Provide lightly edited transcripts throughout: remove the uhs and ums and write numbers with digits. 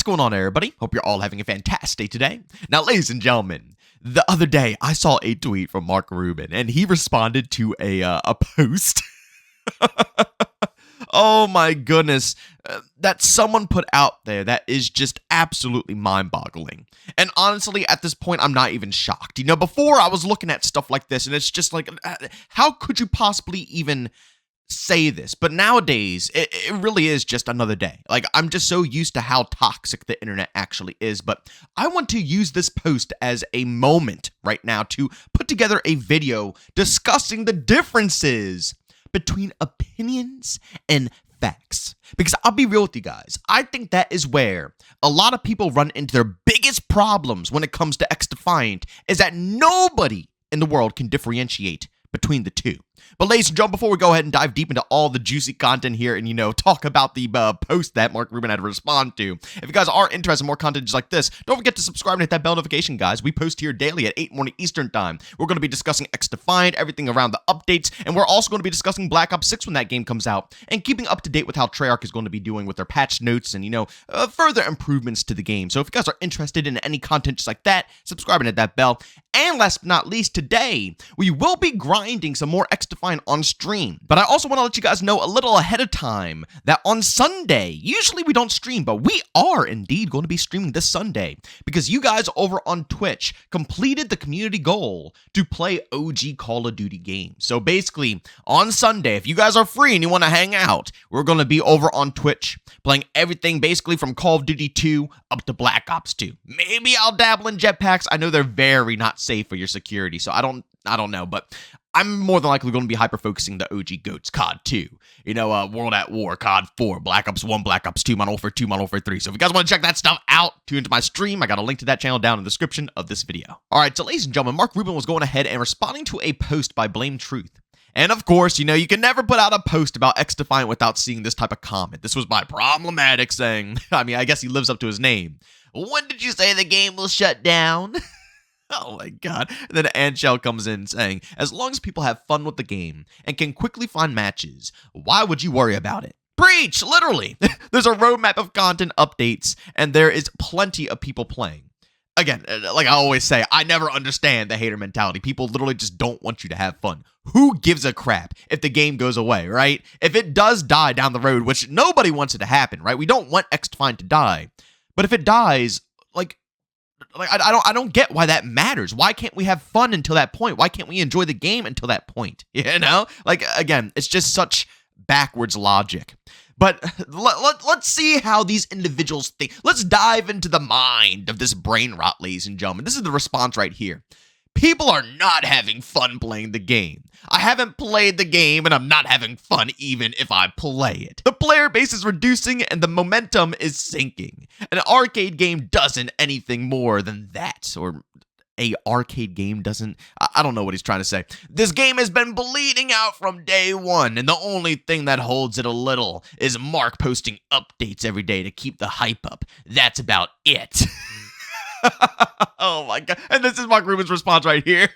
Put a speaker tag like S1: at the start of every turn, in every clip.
S1: going on, everybody? Hope you're all having a fantastic day today. Now, ladies and gentlemen, the other day I saw a tweet from Mark Rubin, and he responded to a post. Oh my goodness, that someone put out there that is just absolutely mind-boggling. And honestly, at this point, I'm not even shocked. You know, before I was looking at stuff like this, and it's just like, how could you possibly even say this? But nowadays, it really is just another day. Like, I'm just so used to how toxic the internet actually is. But I want to use this post as a moment right now to put together a video discussing the differences between opinions and facts. Because I'll be real with you guys, I think that is where a lot of people run into their biggest problems when it comes to XDefiant, is that nobody in the world can differentiate between the two. But ladies and gentlemen, before we go ahead and dive deep into all the juicy content here and, you know, talk about the post that Mark Rubin had to respond to, if you guys are interested in more content just like this, don't forget to subscribe and hit that bell notification, guys. We post here daily at 8 morning Eastern time. We're going to be discussing XDefiant, everything around the updates, and we're also going to be discussing Black Ops 6 when that game comes out, and keeping up to date with how Treyarch is going to be doing with their patch notes and, you know, further improvements to the game. So if you guys are interested in any content just like that, subscribe and hit that bell. And last but not least, today, we will be grinding some more XDefiant on stream. But I also want to let you guys know a little ahead of time that on Sunday, usually we don't stream, but we are indeed going to be streaming this Sunday because you guys over on Twitch completed the community goal to play OG Call of Duty games. So basically, on Sunday, if you guys are free and you want to hang out, we're going to be over on Twitch playing everything basically from Call of Duty 2 up to Black Ops 2. Maybe I'll dabble in jetpacks. I know they're very not safe for your security, so I don't know, but I'm more than likely going to be hyper-focusing the OG GOATs, COD 2, you know, World at War, COD 4, Black Ops 1, Black Ops 2, Modern Warfare 2, Modern Warfare 3. So if you guys want to check that stuff out, tune into my stream. I got a link to that channel down in the description of this video. All right, so ladies and gentlemen, Mark Rubin was going ahead and responding to a post by Blame Truth. And of course, you know, you can never put out a post about XDefiant without seeing this type of comment. This was by Problematic saying, I mean, I guess he lives up to his name. When did you say the game will shut down? Oh my god. And then Anshel comes in saying, as long as people have fun with the game and can quickly find matches, why would you worry about it? Preach! Literally! There's a roadmap of content updates, and there is plenty of people playing. Again, like I always say, I never understand the hater mentality. People literally just don't want you to have fun. Who gives a crap if the game goes away, right? If it does die down the road, which nobody wants it to happen, right? We don't want XDefiant to die. But if it dies, I don't get why that matters. Why can't we have fun until that point? Why can't we enjoy the game until that point? You know? Like, again, it's just such backwards logic. But let's see how these individuals think. Let's dive into the mind of this brain rot, ladies and gentlemen. This is the response right here. People are not having fun playing the game. I haven't played the game and I'm not having fun even if I play it. The player base is reducing and the momentum is sinking. An arcade game doesn't anything more than that. Or a arcade game doesn't, I don't know what he's trying to say. This game has been bleeding out from day one, and the only thing that holds it a little is Mark posting updates every day to keep the hype up. That's about it. Oh my god. And this is Mark Rubin's response right here.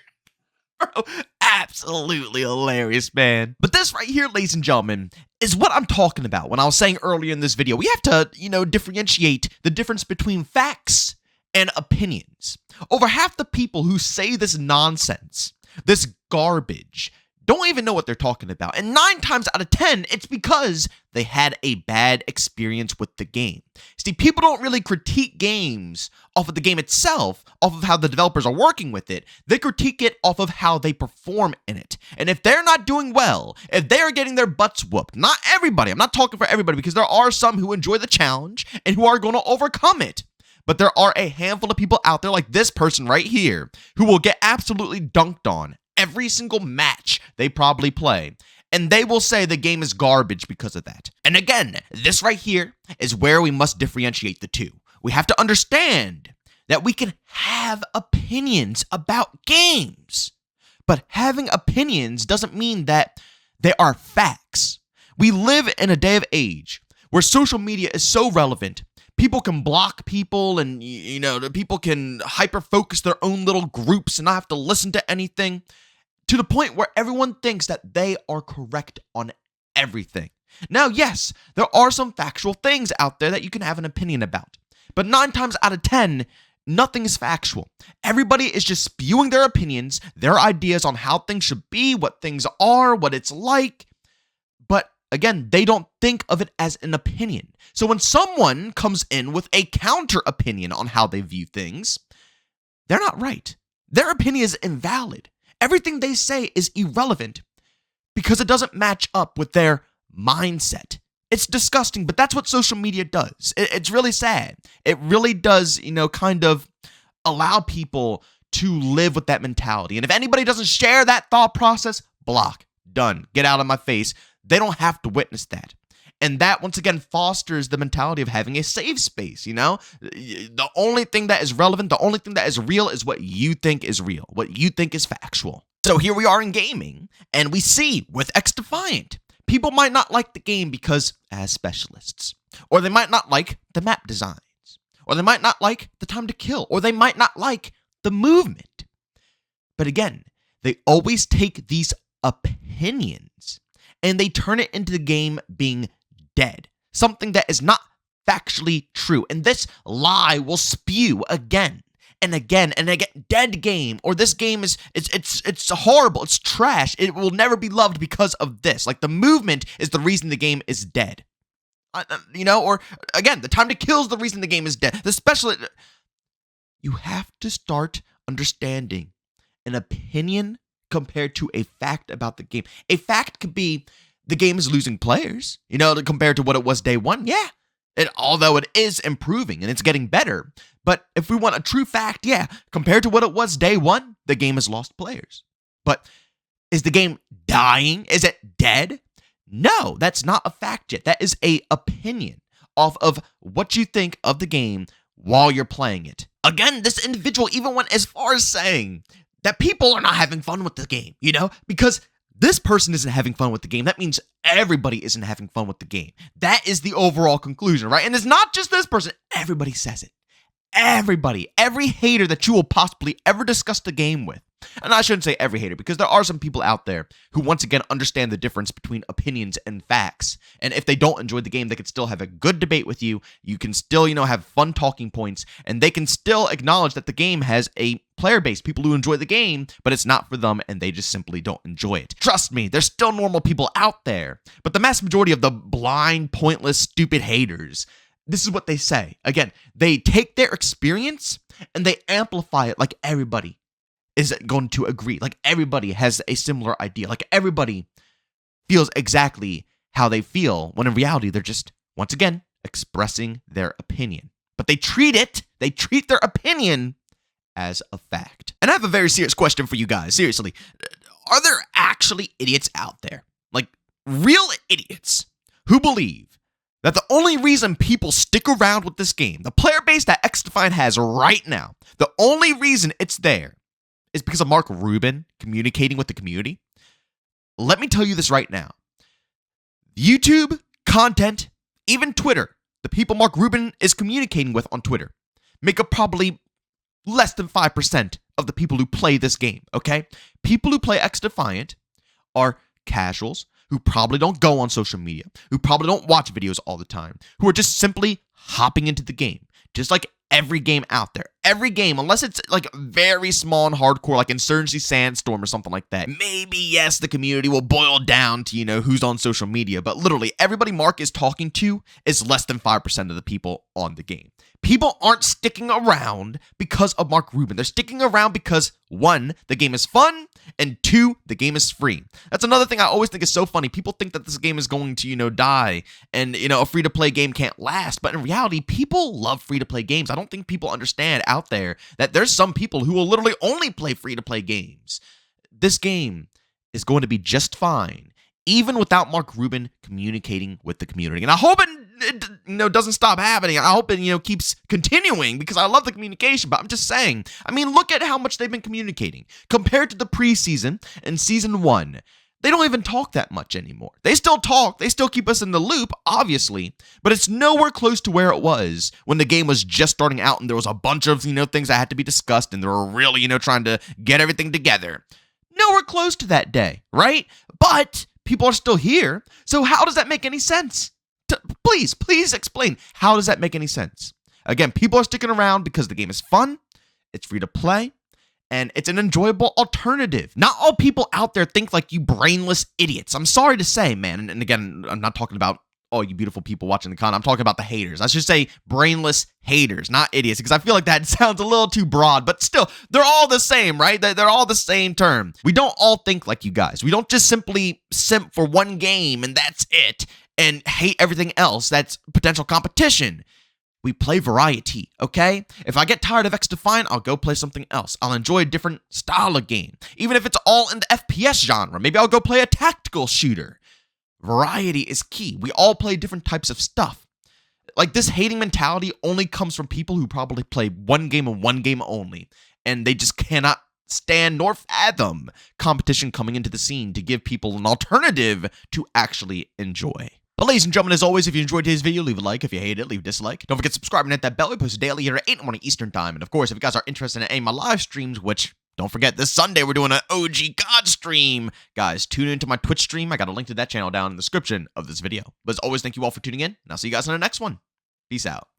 S1: Bro, absolutely hilarious, man. But this right here, ladies and gentlemen, is what I'm talking about when I was saying earlier in this video. We have to, you know, differentiate the difference between facts and opinions. Over half the people who say this nonsense, this garbage, don't even know what they're talking about. And 9 times out of 10, it's because they had a bad experience with the game. See, people don't really critique games off of the game itself, off of how the developers are working with it. They critique it off of how they perform in it. And if they're not doing well, if they're getting their butts whooped, not everybody, I'm not talking for everybody, because there are some who enjoy the challenge and who are going to overcome it. But there are a handful of people out there like this person right here who will get absolutely dunked on every single match they probably play, and they will say the game is garbage because of that. And again, this right here is where we must differentiate the two. We have to understand that we can have opinions about games, but having opinions doesn't mean that they are facts. We live in a day of age where social media is so relevant. People can block people and, you know, people can hyper-focus their own little groups and not have to listen to anything, to the point where everyone thinks that they are correct on everything. Now, yes, there are some factual things out there that you can have an opinion about, But 9 times out of 10, nothing is factual. Everybody is just spewing their opinions, their ideas on how things should be, what things are, what it's like. But again, they don't think of it as an opinion. So when someone comes in with a counter opinion on how they view things, they're not right. Their opinion is invalid. Everything they say is irrelevant because it doesn't match up with their mindset. It's disgusting, but that's what social media does. It's really sad. It really does, kind of allow people to live with that mentality. And if anybody doesn't share that thought process, block, done, get out of my face. They don't have to witness that. And that, once again, fosters the mentality of having a safe space, The only thing that is relevant, the only thing that is real is what you think is real, what you think is factual. So here we are in gaming, and we see with XDefiant, people might not like the game because, as specialists, or they might not like the map designs, or they might not like the time to kill, or they might not like the movement. But again, they always take these opinions and they turn it into the game being dead, something that is not factually true. And this lie will spew again and again and again. Dead game, or this game is it's horrible, it's trash, it will never be loved because of this. Like, the movement is the reason the game is dead. Or again, the time to kill is the reason the game is dead. You have to start understanding an opinion compared to a fact about the game. A fact could be the game is losing players, compared to what it was day one. Yeah, although it is improving and it's getting better. But if we want a true fact, yeah, compared to what it was day one, the game has lost players. But is the game dying? Is it dead? No, that's not a fact yet. That is an opinion off of what you think of the game while you're playing it. Again, this individual even went as far as saying that people are not having fun with the game, because this person isn't having fun with the game. That means everybody isn't having fun with the game. That is the overall conclusion, right? And it's not just this person. Everybody says it. Everybody, every hater that you will possibly ever discuss the game with. And I shouldn't say every hater, because there are some people out there who, once again, understand the difference between opinions and facts. And if they don't enjoy the game, they can still have a good debate with you. You can still, have fun talking points, and they can still acknowledge that the game has a player base, people who enjoy the game, but it's not for them, and they just simply don't enjoy it. Trust me, there's still normal people out there, but the mass majority of the blind, pointless, stupid haters, this is what they say. Again, they take their experience and they amplify it like everybody is going to agree. Like everybody has a similar idea. Like everybody feels exactly how they feel, when in reality, they're just, once again, expressing their opinion. But they treat their opinion as a fact. And I have a very serious question for you guys. Seriously, are there actually idiots out there? Like real idiots who believe that the only reason people stick around with this game, the player base that XDefiant has right now, the only reason it's there is because of Mark Rubin communicating with the community? Let me tell you this right now. YouTube, content, even Twitter, the people Mark Rubin is communicating with on Twitter, make up probably less than 5% of the people who play this game, okay? People who play XDefiant are casuals, who probably don't go on social media, who probably don't watch videos all the time, who are just simply hopping into the game, just like every game out there. Every game, unless it's like very small and hardcore, like Insurgency Sandstorm or something like that. Maybe, yes, the community will boil down to, who's on social media, but literally everybody Mark is talking to is less than 5% of the people on the game. People aren't sticking around because of Mark Rubin. They're sticking around because, 1, the game is fun, and 2, the game is free. That's another thing I always think is so funny. People think that this game is going to, die, and, a free-to-play game can't last. But in reality, people love free-to-play games. I don't think people understand out there that there's some people who will literally only play free-to-play games. This game is going to be just fine, even without Mark Rubin communicating with the community. And I hope it doesn't stop happening. I hope it keeps continuing, because I love the communication. But I'm just saying, look at how much they've been communicating compared to the preseason and season 1. They don't even talk that much anymore. They still talk. They still keep us in the loop, obviously, but it's nowhere close to where it was when the game was just starting out and there was a bunch of, things that had to be discussed and they were really, trying to get everything together. Nowhere close to that day, right? But people are still here. So how does that make any sense? Please explain. How does that make any sense? Again, people are sticking around because the game is fun, it's free to play, and it's an enjoyable alternative. Not all people out there think like you brainless idiots. I'm sorry to say, man. And again, I'm not talking about all you beautiful people watching the con. I'm talking about the haters. I should say brainless haters, not idiots, because I feel like that sounds a little too broad, but still, they're all the same, right? They're all the same term. We don't all think like you guys. We don't just simply simp for one game and that's it, and hate everything else that's potential competition. We play variety, okay? If I get tired of XDefiant, I'll go play something else. I'll enjoy a different style of game. Even if it's all in the FPS genre, maybe I'll go play a tactical shooter. Variety is key. We all play different types of stuff. Like, this hating mentality only comes from people who probably play one game and one game only, and they just cannot stand nor fathom competition coming into the scene to give people an alternative to actually enjoy. But ladies and gentlemen, as always, if you enjoyed today's video, leave a like. If you hate it, leave a dislike. Don't forget to subscribe and hit that bell. We post daily here at 8 in the morning Eastern Time. And of course, if you guys are interested in any of my live streams, which, don't forget, this Sunday we're doing an OG God stream. Guys, tune into my Twitch stream. I got a link to that channel down in the description of this video. But as always, thank you all for tuning in, and I'll see you guys in the next one. Peace out.